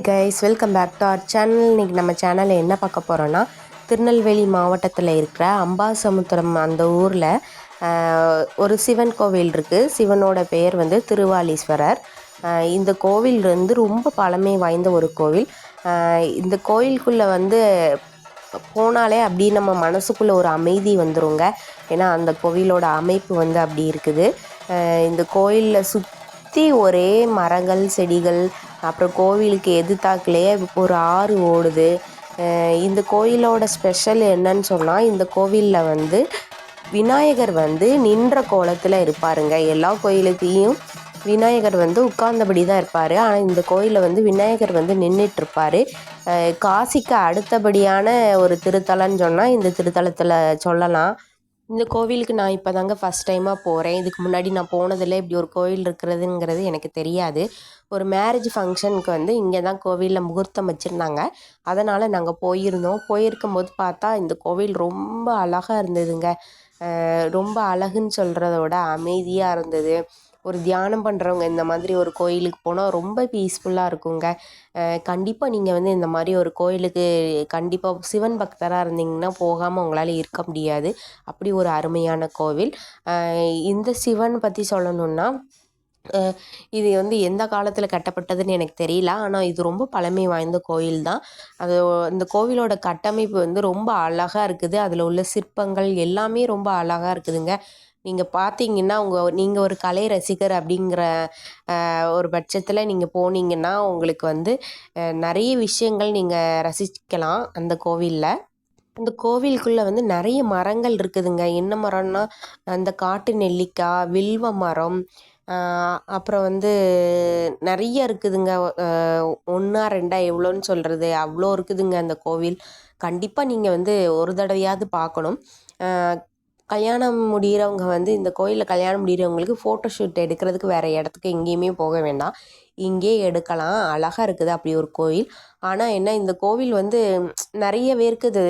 Guys, welcome back to our channel. இன்றைக்கி நம்ம சேனலில் என்ன பார்க்க போகிறோன்னா, திருநெல்வேலி மாவட்டத்தில் இருக்கிற அம்பாசமுத்திரம் அந்த ஊரில் ஒரு சிவன் கோவில் இருக்குது. சிவனோட பெயர் வந்து திருவாலீஸ்வரர். இந்த கோவில் வந்து ரொம்ப பழமை வாய்ந்த ஒரு கோவில். இந்த கோயிலுக்குள்ளே வந்து போனாலே அப்படி நம்ம மனசுக்குள்ளே ஒரு அமைதி வந்துருங்க. ஏன்னா அந்த கோவிலோட அமைப்பு வந்து அப்படி இருக்குது. இந்த கோயிலில் சுற்றி ஒரே மரங்கள், செடிகள், அப்புறம் கோவிலுக்கு எதிர்த்தாக்குலேயே ஒரு ஆறு ஓடுது. இந்த கோயிலோட ஸ்பெஷல் என்னன்னு சொன்னால், இந்த கோவிலில் வந்து விநாயகர் வந்து நின்ற கோலத்தில் இருப்பாருங்க. எல்லா கோயிலுக்கையும் விநாயகர் வந்து உட்கார்ந்தபடி தான் இருப்பார். ஆனால் இந்த கோயிலில் வந்து விநாயகர் வந்து நின்றுட்டுருப்பார். காசிக்கு அடுத்தபடியான ஒரு திருத்தலம்னு சொன்னால் இந்த திருத்தலத்தில் சொல்லலாம். இந்த கோவிலுக்கு நான் இப்போ தாங்க ஃபஸ்ட் டைமாக போகிறேன். இதுக்கு முன்னாடி நான் போனதில் இப்படி ஒரு கோவில் இருக்கிறதுங்கிறது எனக்கு தெரியாது. ஒரு மேரேஜ் ஃபங்க்ஷனுக்கு வந்து இங்கே தான் கோவிலில் முகூர்த்தம் வச்சுருந்தாங்க. அதனால் நாங்கள் போயிருந்தோம். போயிருக்கும்போது பார்த்தா இந்த கோவில் ரொம்ப அழகாக இருந்ததுங்க. ரொம்ப அழகுன்னு சொல்கிறதோட அமைதியாக இருந்தது. ஒரு தியானம் பண்ணுறவங்க இந்த மாதிரி ஒரு கோயிலுக்கு போனால் ரொம்ப பீஸ்ஃபுல்லாக இருக்குங்க. கண்டிப்பாக நீங்கள் வந்து இந்த மாதிரி ஒரு கோயிலுக்கு கண்டிப்பாக சிவன் பக்தராக இருந்தீங்கன்னா போகாமல் உங்களால் இருக்க முடியாது. அப்படி ஒரு அருமையான கோவில். இந்த சிவன் பற்றி சொல்லணுன்னா, இது வந்து எந்த காலத்தில் கட்டப்பட்டதுன்னு எனக்கு தெரியல. ஆனால் இது ரொம்ப பழமை வாய்ந்த கோயில் தான். இந்த கோவிலோட கட்டமைப்பு வந்து ரொம்ப அழகாக இருக்குது. அதில் உள்ள சிற்பங்கள் எல்லாமே ரொம்ப அழகாக இருக்குதுங்க. நீங்கள் பார்த்தீங்கன்னா நீங்கள் ஒரு கலை ரசிகர் அப்படிங்கிற ஒரு பட்சத்தில் நீங்கள் போனீங்கன்னா உங்களுக்கு வந்து நிறைய விஷயங்கள் நீங்கள் ரசிக்கலாம் அந்த கோவிலில். அந்த கோவிலுக்குள்ளே வந்து நிறைய மரங்கள் இருக்குதுங்க. என்ன மரம்னா, அந்த காட்டு நெல்லிக்காய், வில்வ மரம், அப்புறம் வந்து நிறைய இருக்குதுங்க. ஒன்றா ரெண்டா எவ்வளோன்னு சொல்கிறது, அவ்வளோ இருக்குதுங்க அந்த கோவில். கண்டிப்பாக நீங்கள் வந்து ஒரு தடவையாவது பார்க்கணும். கல்யாணம் முடிகிறவங்க வந்து இந்த கோயிலில் கல்யாணம் முடிகிறவங்களுக்கு ஃபோட்டோ ஷூட் எடுக்கிறதுக்கு வேறு இடத்துக்கு எங்கேயுமே போக வேண்டாம், இங்கே எடுக்கலாம். அழகாக இருக்குது அப்படி ஒரு கோயில். ஆனால் என்ன, இந்த கோவில் வந்து நிறைய பேருக்கு இது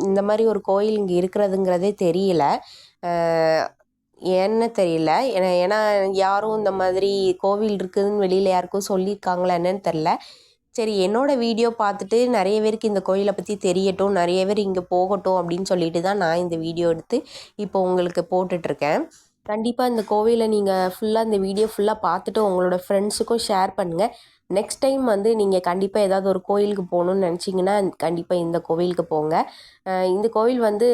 இந்த மாதிரி ஒரு கோயில் இங்கே இருக்கிறதுங்கிறதே தெரியல. ஏன்னு தெரியல. ஏன்னா யாரும் இந்த மாதிரி கோவில் இருக்குதுன்னு வெளியில் யாருக்கும் சொல்லியிருக்காங்களா என்னன்னு தெரில. சரி, என்னோடய வீடியோ பார்த்துட்டு நிறைய பேருக்கு இந்த கோயிலை பற்றி தெரியட்டும், நிறைய பேர் இங்கே போகட்டும் அப்படின்னு சொல்லிட்டு தான் நான் இந்த வீடியோ எடுத்து இப்போ உங்களுக்கு போட்டுட்ருக்கேன். கண்டிப்பாக இந்த கோவிலை நீங்கள் ஃபுல்லாக இந்த வீடியோ ஃபுல்லாக பார்த்துட்டு உங்களோட ஃப்ரெண்ட்ஸுக்கும் ஷேர் பண்ணுங்கள். நெக்ஸ்ட் டைம் வந்து நீங்கள் கண்டிப்பாக ஏதாவது ஒரு கோயிலுக்கு போகணுன்னு நினச்சிங்கன்னா கண்டிப்பாக இந்த கோவிலுக்கு போங்க. இந்த கோவில் வந்து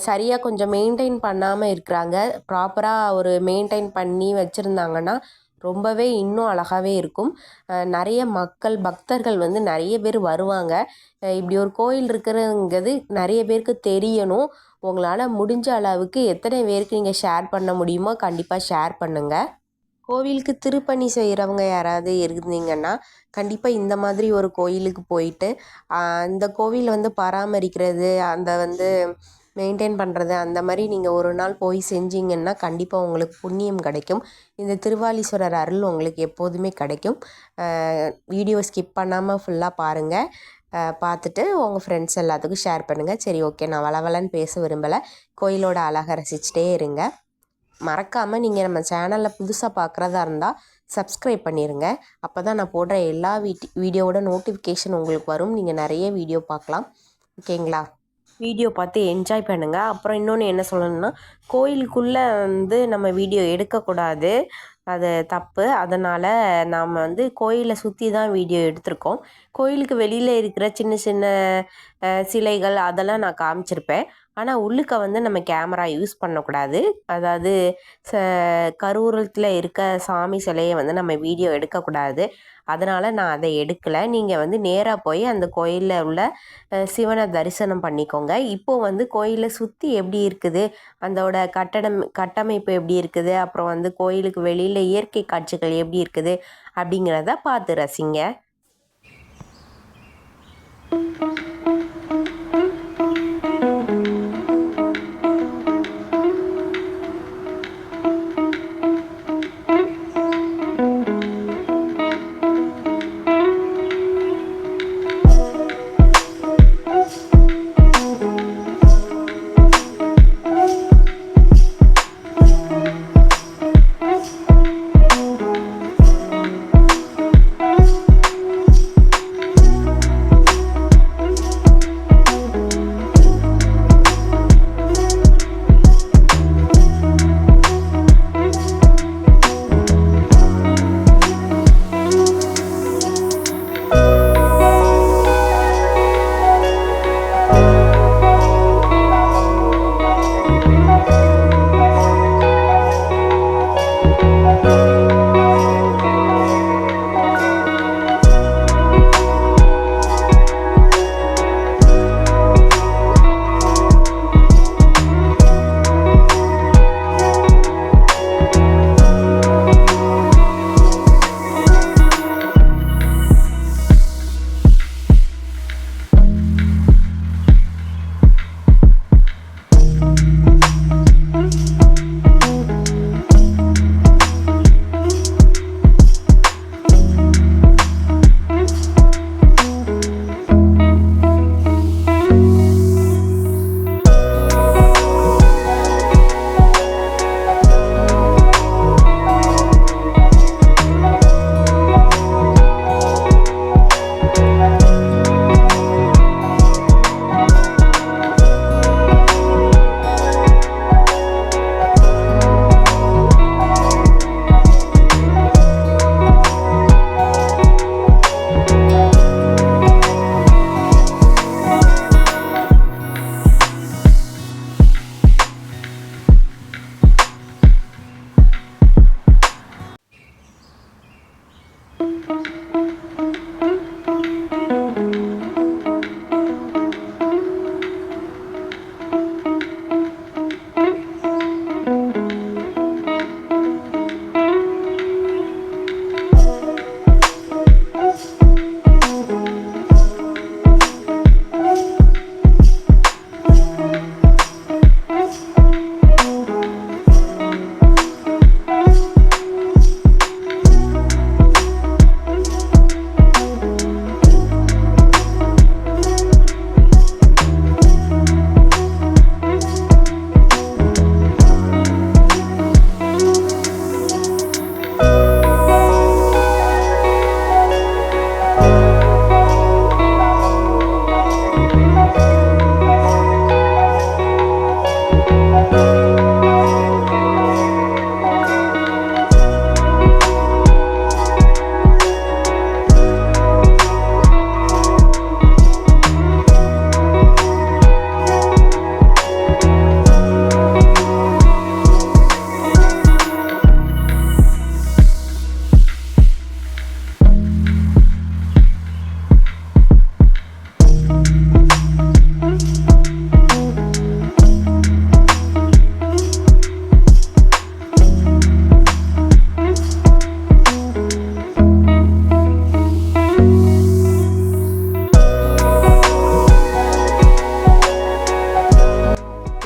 சரியாக கொஞ்சம் மெயின்டைன் பண்ணாமல் இருக்கிறாங்க. ப்ராப்பராக ஒரு மெயின்டைன் பண்ணி வச்சுருந்தாங்கன்னா ரொம்பவே இன்னும் அழகாகவே இருக்கும். நிறைய மக்கள், பக்தர்கள் வந்து நிறைய பேர் வருவாங்க. இப்படி ஒரு கோயில் இருக்கிறதுங்கிறது நிறைய பேருக்கு தெரியணும். உங்களால் முடிஞ்ச அளவுக்கு எத்தனை பேருக்கு நீங்கள் ஷேர் பண்ண முடியுமோ கண்டிப்பாக ஷேர் பண்ணுங்கள். கோவிலுக்கு திருப்பணி செய்கிறவங்க யாராவது இருந்தீங்கன்னா கண்டிப்பாக இந்த மாதிரி ஒரு கோயிலுக்கு போயிட்டு இந்த கோவில் வந்து பராமரிக்கிறது, அந்த வந்து மெயின்டைன் பண்ணுறது, அந்த மாதிரி நீங்கள் ஒரு நாள் போய் செஞ்சீங்கன்னா கண்டிப்பாக உங்களுக்கு புண்ணியம் கிடைக்கும். இந்த திருவாலீஸ்வரர் அருள் உங்களுக்கு எப்போதுமே கிடைக்கும். வீடியோ ஸ்கிப் பண்ணாமல் ஃபுல்லாக பாருங்கள். பார்த்துட்டு உங்கள் ஃப்ரெண்ட்ஸ் எல்லாத்துக்கும் ஷேர் பண்ணுங்கள். சரி, ஓகே, நான் வளவலன்னு பேச விரும்பலை. கோயிலோட அழகை ரசிச்சிட்டே இருங்க. மறக்காமல் நீங்கள் நம்ம சேனலில் புதுசாக பார்க்குறதா இருந்தால் சப்ஸ்கிரைப் பண்ணிடுங்க. அப்போ தான் நான் போடுற எல்லா வீடியோவோட நோட்டிஃபிகேஷன் உங்களுக்கு வரும். நீங்கள் நிறைய வீடியோ பார்க்கலாம். ஓகேங்களா? வீடியோ பார்த்து என்ஜாய் பண்ணுங்கள். அப்புறம் இன்னொன்று என்ன சொல்லணும்னா, கோயிலுக்குள்ளே வந்து நம்ம வீடியோ எடுக்கக்கூடாது, அது தப்பு. அதனால் நாம் வந்து கோயிலை சுற்றி தான் வீடியோ எடுத்திருக்கோம். கோயிலுக்கு வெளியில் இருக்கிற சின்ன சின்ன சிலைகள் அதெல்லாம் நான் காமிச்சிருப்பேன். ஆனால் உள்ளுக்க வந்து நம்ம கேமரா யூஸ் பண்ணக்கூடாது. அதாவது கருவூலத்தில் இருக்க சாமி சிலையை வந்து நம்ம வீடியோ எடுக்கக்கூடாது. அதனால் நான் அதை எடுக்கலை. நீங்கள் வந்து நேராக போய் அந்த கோயிலில் உள்ள சிவனை தரிசனம் பண்ணிக்கோங்க. இப்போது வந்து கோயிலை சுற்றி எப்படி இருக்குது, அதோட கட்டமைப்பு எப்படி இருக்குது, அப்புறம் வந்து கோயிலுக்கு வெளியில் இயற்கை காட்சிகள் எப்படி இருக்குது அப்படிங்கிறத பார்த்து ரசிங்க.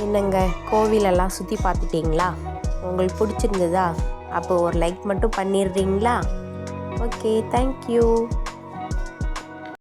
என்னங்க, கோவிலெல்லாம் சுற்றி பார்த்துட்டிங்களா? உங்களுக்கு பிடிச்சிருந்ததா? அப்போ ஒரு லைக் மட்டும் பண்ணிடுறீங்களா? Okay, thank you.